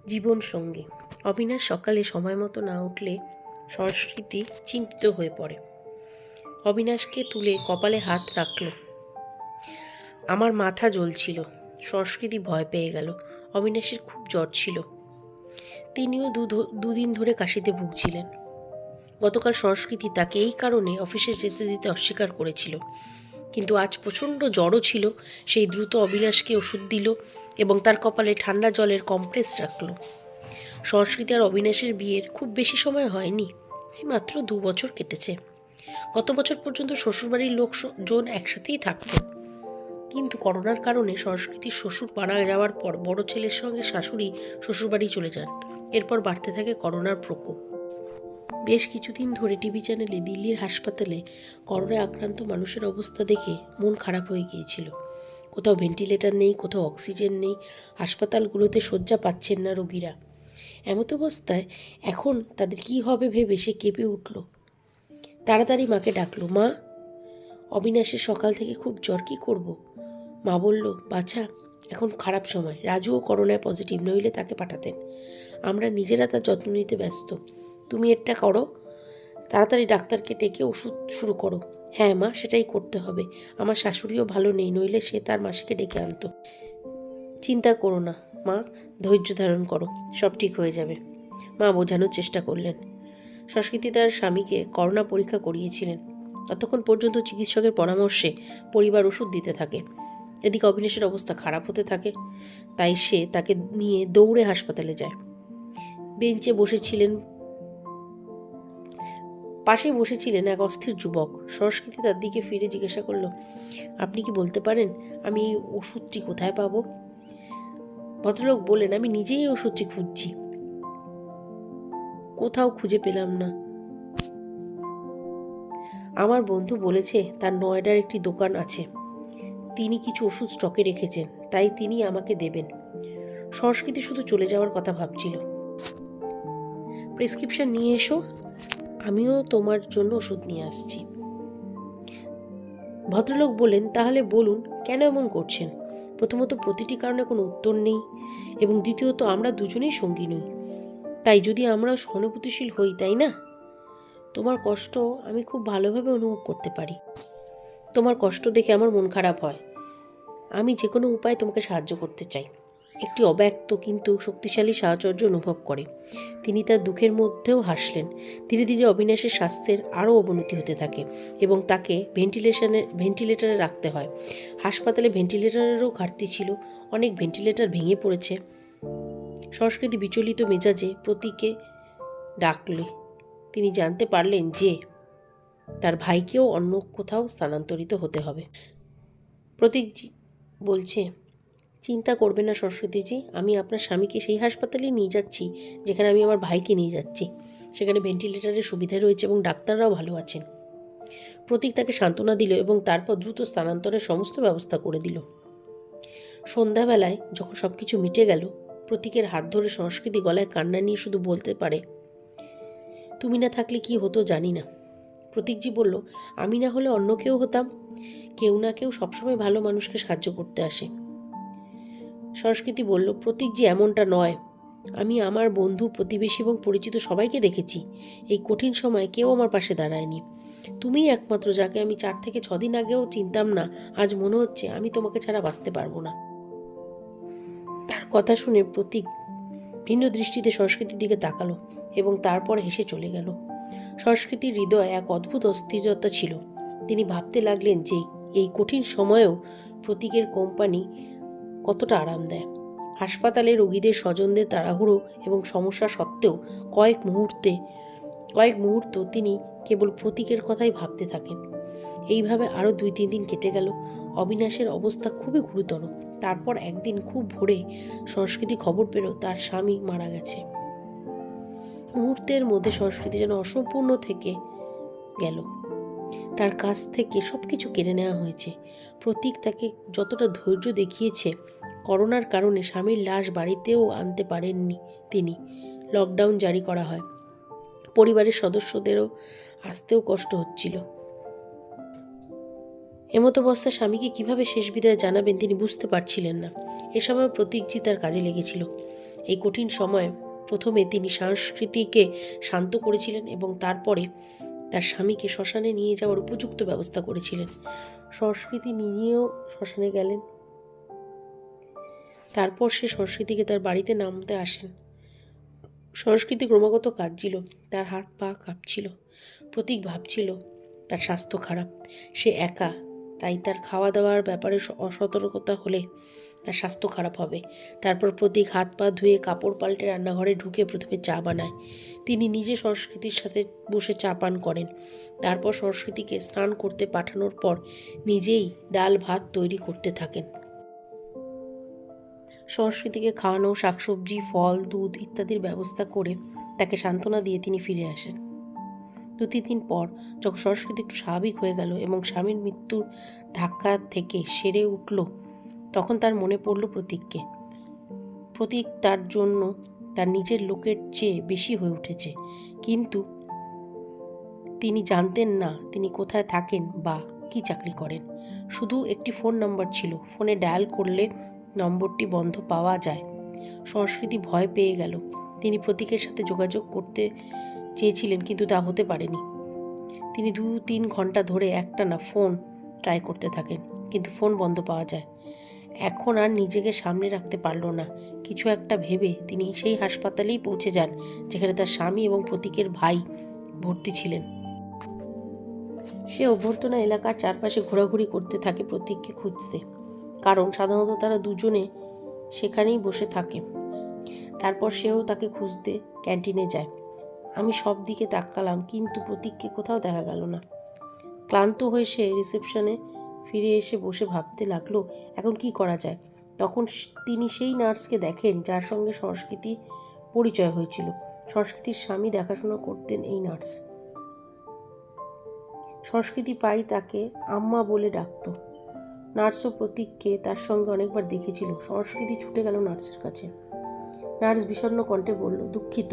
জীবনসঙ্গী। অবিনাশ সকালে সময় মতো না উঠলে সংস্কৃতি চিন্তিত হয়ে পড়ে। অবিনাশকে তুলে কপালে হাত রাখল। আমার মাথা জ্বলছিল। সংস্কৃতি ভয় পেয়ে গেল। অবিনাশের খুব জ্বর ছিল। তিনিও দুদিন ধরে কাশিতে ভুগছিলেন। গতকাল সংস্কৃতি তাকে এই কারণে অফিসে যেতে দিতে অস্বীকার করেছিল, কিন্তু আজ প্রচণ্ড জ্বরও ছিল। সেই দ্রুত অবিনাশকে ওষুধ দিল এবং তার কপালে ঠান্ডা জলের কম্প্রেস রাখল। সংস্কৃতি আর অবিনাশের বিয়ের খুব বেশি সময় হয়নি, এই মাত্র 2 বছর কেটেছে। গত বছর পর্যন্ত শ্বশুরবাড়ির লোকজন একসাথেই থাকত, কিন্তু করোনার কারণে সংস্কৃতির শ্বশুর মারা যাওয়ার পর বড় ছেলের সঙ্গে শাশুড়ি শ্বশুরবাড়ি চলে যান। এরপর বাড়তে থাকে করোনার প্রকোপ। বেশ কিছুদিন ধরে টিভি চ্যানেলে দিল্লির হাসপাতালে করোনায় আক্রান্ত মানুষের অবস্থা দেখে মন খারাপ হয়ে গিয়েছিল। কোথাও ভেন্টিলেটর নেই, কোথাও অক্সিজেন নেই, হাসপাতালগুলোতে শয্যা পাচ্ছেন না রোগীরা। এমত অবস্থায় এখন তাদের কি হবে ভেবে সে কেঁপে উঠল। তাড়াতাড়ি মাকে ডাকলো। মা, অবিনাশের সকাল থেকে খুব জ্বর, কি করব? মা বলল, বাছা, এখন খারাপ সময়। রাজুও করোনায় পজিটিভ, নইলে তাকে পাঠাতেন। আমরা নিজেরা তার যত্ন নিতে ব্যস্ত। তুমি এটা করো, তাড়াতাড়ি ডাক্তারকে ডেকে ওষুধ শুরু করো। হ্যাঁ মা, সেটাই করতে হবে। আমার শাশুড়িও ভালো নেই, নইলে সে তার মাসিকে ডেকে আনতো। চিন্তা করো না মা, ধৈর্য ধারণ করো, সব ঠিক হয়ে যাবে। মা বোঝানোর চেষ্টা করলেন। সংস্কৃতি তার স্বামীকে করোনা পরীক্ষা করিয়েছিলেন। ততক্ষণ পর্যন্ত চিকিৎসকের পরামর্শে পরিবার ওষুধ দিতে থাকে। এদিকে অবিনাশের অবস্থা খারাপ হতে থাকে, তাই সে তাকে নিয়ে দৌড়ে হাসপাতালে যায়। বেঞ্চে পাশে বসেছিলেন এক অস্থির যুবক। সংস্কৃতি তার দিকে ফিরে জিজ্ঞাসা করল, আপনি কি বলতে পারেন আমি এই ওষুধটি কোথায় পাবো? ভদ্রলোক বললেন, আমি নিজেই এই ওষুধটি খুঁজছি, কোথাও খুঁজে পেলাম না। আমার বন্ধু বলেছে তার নয়ডার একটি দোকান আছে, তিনি কিছু ওষুধ স্টকে রেখেছেন, তাই তিনি আমাকে দেবেন। সংস্কৃতি শুধু চলে যাওয়ার কথা ভাবছিল। প্রেসক্রিপশন নিয়ে এসো, আমিও তোমার জন্য ওষুধ নিয়ে আসছি। ভদ্রলোক বললেন, তাহলে বলুন কেন এমন করছেন? প্রথমত, প্রতিটি কারণে কোনো উত্তর নেই, এবং দ্বিতীয়ত আমরা দুজনেই সঙ্গী নই। তাই যদি আমরা সহানুভূতিশীল হই, তাই না? তোমার কষ্ট আমি খুব ভালোভাবে অনুভব করতে পারি। তোমার কষ্ট দেখে আমার মন খারাপ হয়। আমি যে কোনো উপায়ে তোমাকে সাহায্য করতে চাই। একটি অব্যক্ত কিন্তু শক্তিশালী সাহচর্য অনুভব করে। তিনি তার দুঃখের মধ্যেও হাসলেন। ধীরে ধীরে অবিনাশের স্বাস্থ্যের আরও অবনতি হতে থাকে এবং তাকে ভেন্টিলেটরে রাখতে হয়। হাসপাতালে ভেন্টিলেটরেরও ঘাটতি ছিল, অনেক ভেন্টিলেটর ভেঙে পড়েছে। সংস্কৃতি বিচলিত মেজাজে প্রতীককে ডাকলে তিনি জানতে পারলেন যে তার ভাইকেও অন্য কোথাও স্থানান্তরিত হতে হবে। প্রতীক বলছে, চিন্তা করবেন না সংস্কৃতিজি, আমি আপনার স্বামীকে সেই হাসপাতালেই নিয়ে যাচ্ছি যেখানে আমি আমার ভাইকে নিয়ে যাচ্ছি। সেখানে ভেন্টিলেটরের সুবিধা রয়েছে এবং ডাক্তাররাও ভালো আছেন। প্রতীক তাকে সান্ত্বনা দিল এবং তারপর দ্রুত স্থানান্তরের সমস্ত ব্যবস্থা করে দিল। সন্ধ্যাবেলায় যখন সব কিছু মিটে গেল, প্রতীকের হাত ধরে সংস্কৃতি গলায় কান্না নিয়ে শুধু বলতে পারে, তুমি না থাকলে কি হতো জানি না। প্রতীকজি বলল, আমি না হলে অন্য কেউ হতাম। কেউ না কেউ সবসময় ভালো মানুষকে সাহায্য করতে আসে। সংস্কৃতি বলল, প্রতীকজি এমনটা নয়। আমি আমার বন্ধু, প্রতিবেশী এবং পরিচিত সবাইকে দেখেছি। এই কঠিন সময়ে কেউ আমার পাশে দাঁড়ায়নি। তুমিই একমাত্র যাকে আমি 4 থেকে 6 দিন আগেও চিনতাম না। আজ মনে হচ্ছে আমি তোমাকে ছাড়া বাঁচতে পারবো না। তার কথা শুনে প্রতীক ভিন্ন দৃষ্টিতে সংস্কৃতির দিকে তাকালো এবং তারপর হেসে চলে গেল। সংস্কৃতির হৃদয়ে এক অদ্ভুত অস্থিরতা ছিল। তিনি ভাবতে লাগলেন যে এই কঠিন সময়েও প্রতীকের কোম্পানি কতটা আরাম দেয়। হাসপাতালে রোগীদের স্বজনদের তাড়াহুড়ো এবং সমস্যা সত্ত্বেও কয়েক মুহূর্ত তিনি কেবল প্রতীকের কথাই ভাবতে থাকেন। এইভাবে আরও 2-3 দিন কেটে গেল। অবিনাশের অবস্থা খুবই গুরুতর। তারপর একদিন খুব ভোরে সংস্কৃতি খবর পেল তার স্বামী মারা গেছে। মুহূর্তের মধ্যে সংস্কৃতি যেন অসম্পূর্ণ থেকে গেল। তার কাছ থেকে সবকিছু কেড়ে নেওয়া হয়েছে। প্রতীক তাকে যতটা ধৈর্য দেখিয়েছে, করোনার কারণে স্বামীর লাশ বাড়িতেও আনতে পারেননি তিনি। লকডাউন জারি করা হয়, পরিবারের সদস্যদেরও আসতেও কষ্ট হচ্ছিল। এমত অবস্থায় স্বামীকে কিভাবে শেষ বিদায় জানাবেন তিনি বুঝতে পারছিলেন না। এ সময় প্রতীকজি তার কাজে লেগেছিল। এই কঠিন সময়ে প্রথমে তিনি সংস্কৃতিকে শান্ত করেছিলেন এবং তারপরে তার স্বামীকে শ্মশানে নিয়ে যাওয়ার উপযুক্ত ব্যবস্থা করেছিলেন। সংস্কৃতি নিজেও শ্মশানে গেলেন। তারপর সে সংস্কৃতিকে তার বাড়িতে নামতে আসেন। সংস্কৃতি ক্রমাগত কাঁদছিল, তার হাত পা কাঁপছিল। প্রতীক ভাবছিল তার স্বাস্থ্য খারাপ, সে একা, তাই তার খাওয়া দাওয়ার ব্যাপারে অসতর্কতা হলে তার স্বাস্থ্য খারাপ হবে। তারপর প্রতীক হাত পা ধুয়ে কাপড় পাল্টে রান্নাঘরে ঢুকে প্রথমে চা বানায়। তিনি নিজে সংস্কৃতির সাথে বসে চা পান করেন। তারপর সংস্কৃতিকে স্নান করতে পাঠানোর পর নিজেই ডাল ভাত তৈরি করতে থাকেন। সংস্কৃতিকে খাওয়ানো, শাকসবজি, ফল, দুধ ইত্যাদির ব্যবস্থা করে তাকে সান্ত্বনা দিয়ে তিনি ফিরে আসেন। 2-3 দিন পর যখন সংস্কৃতি একটু স্বাভাবিক হয়ে গেল এবং স্বামীর মৃত্যুর ধাক্কা থেকে সেরে উঠল, তখন তার মনে পড়ল প্রতীককে। প্রতীক তার জন্য তার নিজের লোকের চেয়ে বেশি হয়ে উঠেছে, কিন্তু তিনি জানতেন না তিনি কোথায় থাকেন বা কি চাকরি করেন। শুধু একটি ফোন নাম্বার ছিল, ফোনে ডায়াল করলে নম্বরটি বন্ধ পাওয়া যায়। সংস্কৃতি ভয় পেয়ে গেল। তিনি প্রতীকের সাথে যোগাযোগ করতে চেয়েছিলেন, কিন্তু তা হতে পারেনি। তিনি 2-3 ঘন্টা ধরে একটানা ফোন ট্রাই করতে থাকেন, কিন্তু ফোন বন্ধ পাওয়া যায়। এখন আর নিজেকে সামনে রাখতে পারল না। কিছু একটা ভেবে তিনি সেই হাসপাতালেই পৌঁছে যান যেখানে তার স্বামী এবং প্রতীকের ভাই ভর্তি ছিলেন। সে অভ্যর্থনা এলাকার চারপাশে ঘোরাঘুরি করতে থাকে প্রতীককে খুঁজতে, কারণ সাধারণত তারা দুজনে সেখানেই বসে থাকে। তারপর সেও তাকে খুঁজতে ক্যান্টিনে যায়। আমি সব দিকে তাকালাম, কিন্তু প্রতীককে কোথাও দেখা গেল না। ক্লান্ত হয়ে সে রিসেপশনে ফিরে এসে বসে ভাবতে লাগলো এখন কি করা যায়। তখন তিনি সেই নার্সকে দেখেন যার সঙ্গে সংস্কৃতি পরিচয় হয়েছিল। সংস্কৃতির স্বামী দেখাশোনা করতেন এই নার্স। সংস্কৃতি পাই তাকে আম্মা বলে ডাকত। নার্সও প্রতীককে তার সঙ্গে অনেকবার দেখেছিল। সংস্কৃতি ছুটে গেল নার্সের কাছে। নার্স বিষণ্ণ কণ্ঠে বলল, দুঃখিত,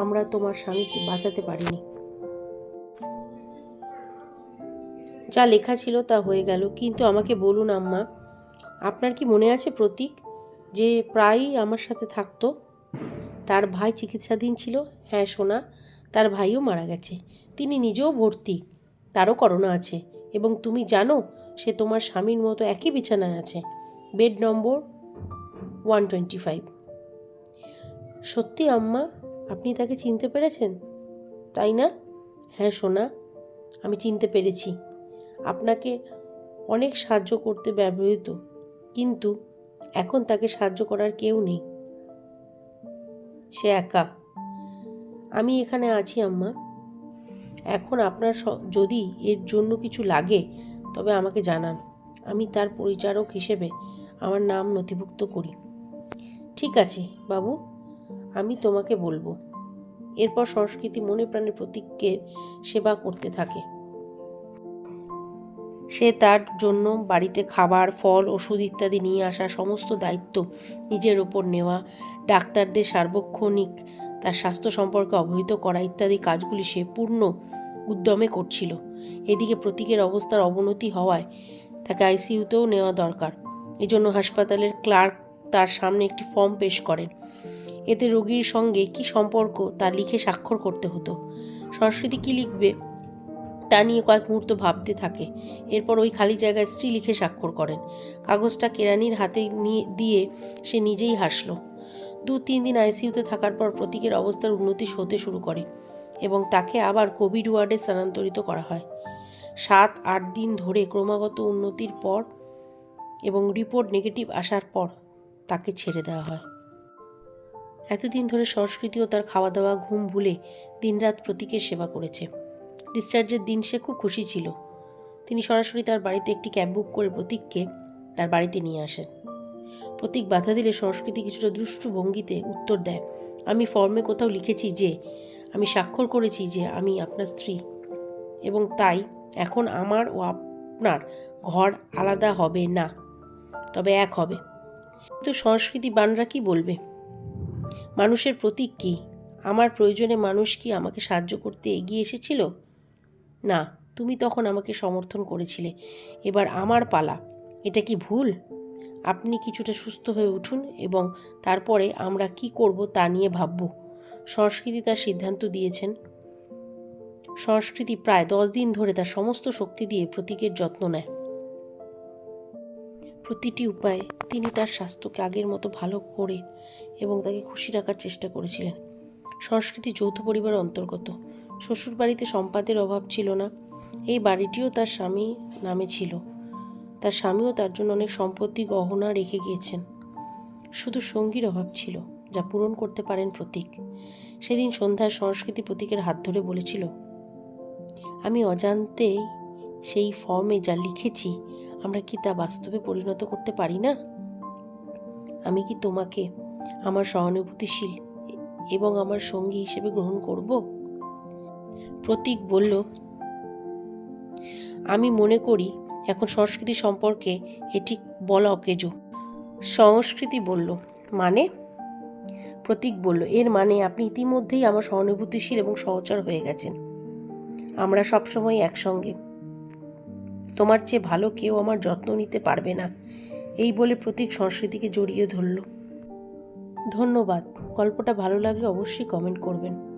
আমরা তোমার স্বামীকে বাঁচাতে পারিনি। যা লেখা ছিল তা হয়ে গেল, কিন্তু আমাকে বলুন আম্মা, আপনার কি মনে আছে প্রতীক যে প্রায়ই আমার সাথে থাকতো? তার ভাই চিকিৎসাধীন ছিল। হ্যাঁ সোনা, তার ভাইও মারা গেছে। তিনি নিজেও ভর্তি, তারও করোনা আছে। এবং তুমি জানো সে তোমার স্বামীর মতো একই বিছানায় আছে, বেড নম্বর 125। সত্যি আম্মা, আপনি তাকে চিনতে পেরেছেন, তাই না? হ্যাঁ সোনা, আমি চিনতে পেরেছি। আপনাকে অনেক সাহায্য করতে ব্যবহৃত, কিন্তু এখন তাকে সাহায্য করার কেউ নেই, সে একা। আমি এখানে আছি আম্মা। এখন আপনার যদি এর জন্য কিছু লাগে তবে আমাকে জানান, আমি তার পরিচারক হিসেবে আমার নাম নথিভুক্ত করি। ঠিক আছে বাবু, আমি তোমাকে বলবো। এরপর সংস্কৃতি মনে প্রাণে প্রতীকের সেবা করতে থাকে। সে তার জন্য বাড়িতে খাবার, ফল, ওষুধ ইত্যাদি নিয়ে আসা, সমস্ত দায়িত্ব নিজের ওপর নেওয়া, ডাক্তারদের সার্বক্ষণিক তার স্বাস্থ্য সম্পর্কে অবহিত করা ইত্যাদি কাজগুলি সে পূর্ণ উদ্যমে করছিল। এদিকে প্রতীকের অবস্থার অবনতি হওয়ায় তাকে আইসিইউতেও নেওয়া দরকার। এজন্য হাসপাতালের ক্লার্ক তার সামনে একটি ফর্ম পেশ করেন। এতে রোগীর সঙ্গে কি সম্পর্ক তা লিখে স্বাক্ষর করতে হতো। সংস্কৃতি কি লিখবে তা নিয়ে কয়েক মুহূর্ত ভাবতে থাকে। এরপর ওই খালি জায়গায় স্ত্রী লিখে স্বাক্ষর করেন। কাগজটা কেরানির হাতে দিয়ে সে নিজেই হাসল। 2-3 দিন আইসিইউতে থাকার পর প্রতীকের অবস্থার উন্নতি হতে শুরু করে এবং তাকে আবার কোভিড ওয়ার্ডে স্থানান্তরিত করা হয়। 7-8 দিন ধরে ক্রমাগত উন্নতির পর এবং রিপোর্ট নেগেটিভ আসার পর তাকে ছেড়ে দেওয়া হয়। এতদিন ধরে সংস্কৃতিও তার খাওয়া দাওয়া, ঘুম ভুলে দিনরাত প্রতীকের সেবা করেছে। ডিসচার্জের দিন সে খুব খুশি ছিল। তিনি সরাসরি তার বাড়িতে একটি ক্যাব বুক করে প্রতীককে তার বাড়িতে নিয়ে আসেন। প্রতীক বাধা দিলে সংস্কৃতি কিছুটা দুষ্টু ভঙ্গিতে উত্তর দেয়, আমি ফর্মে কোথাও লিখেছি যে আমি স্বাক্ষর করেছি যে আমি আপনার স্ত্রী, এবং তাই এখন আমার ও আপনার ঘর আলাদা হবে না, তবে এক হবে। কিন্তু সংস্কৃতি বানরা কি বলবে? মানুষের প্রতীক কি? আমার প্রয়োজনে মানুষ কি আমাকে সাহায্য করতে এগিয়ে এসেছিল? না, তুমি তখন আমাকে সমর্থন করেছিলে। এবার আমার পালা। এটা কি ভুল? আপনি কিছুটা সুস্থ হয়ে উঠুন এবং তারপরে আমরা কি করব তা নিয়ে ভাবব। সংস্কৃতি তার সিদ্ধান্ত দিয়েছেন। সংস্কৃতি প্রায় 10 দিন ধরে তার সমস্ত শক্তি দিয়ে প্রতীকের যত্ন নেয়। প্রতিটি উপায়ে তিনি তার স্বাস্থ্যকে আগের মতো ভালো করে এবং তাকে খুশি রাখার চেষ্টা করেছিলেন। সংস্কৃতি যৌথ পরিবারের অন্তর্গত। শ্বশুর বাড়িতে সম্পদের অভাব ছিল না। এই বাড়িটিও তার স্বামী নামে ছিল। তার স্বামীও তার জন্য অনেক সম্পত্তি গহনা রেখে গিয়েছেন। শুধু সঙ্গীর অভাব ছিল, যা পূরণ করতে পারেন প্রতীক। সেদিন সন্ধ্যায় সংস্কৃতি প্রতীকের হাত ধরে বলেছিল, আমি অজান্তেই সেই ফর্মে যা লিখেছি আমরা কি তা বাস্তবে পরিণত করতে পারি না? আমি কি তোমাকে আমার সহানুভূতিশীল এবং আমার সঙ্গী হিসেবে গ্রহণ করব? প্রতীক বলল, আমি মনে করি এখন সংস্কৃতি সম্পর্কে এটি বলা অকেজো। সংস্কৃতি বলল, মানে? প্রতীক বলল, এর মানে আপনি ইতিমধ্যেই আমার সহানুভূতিশীল এবং সহচর হয়ে গেছেন। আমরা সবসময় একসঙ্গে। তোমার চেয়ে ভালো কেউ আমার যত্ন নিতে পারবে না। এই বলে প্রতীক সংস্কৃতিকে জড়িয়ে ধরল। ধন্যবাদ। গল্পটা ভালো লাগলে অবশ্যই কমেন্ট করবেন।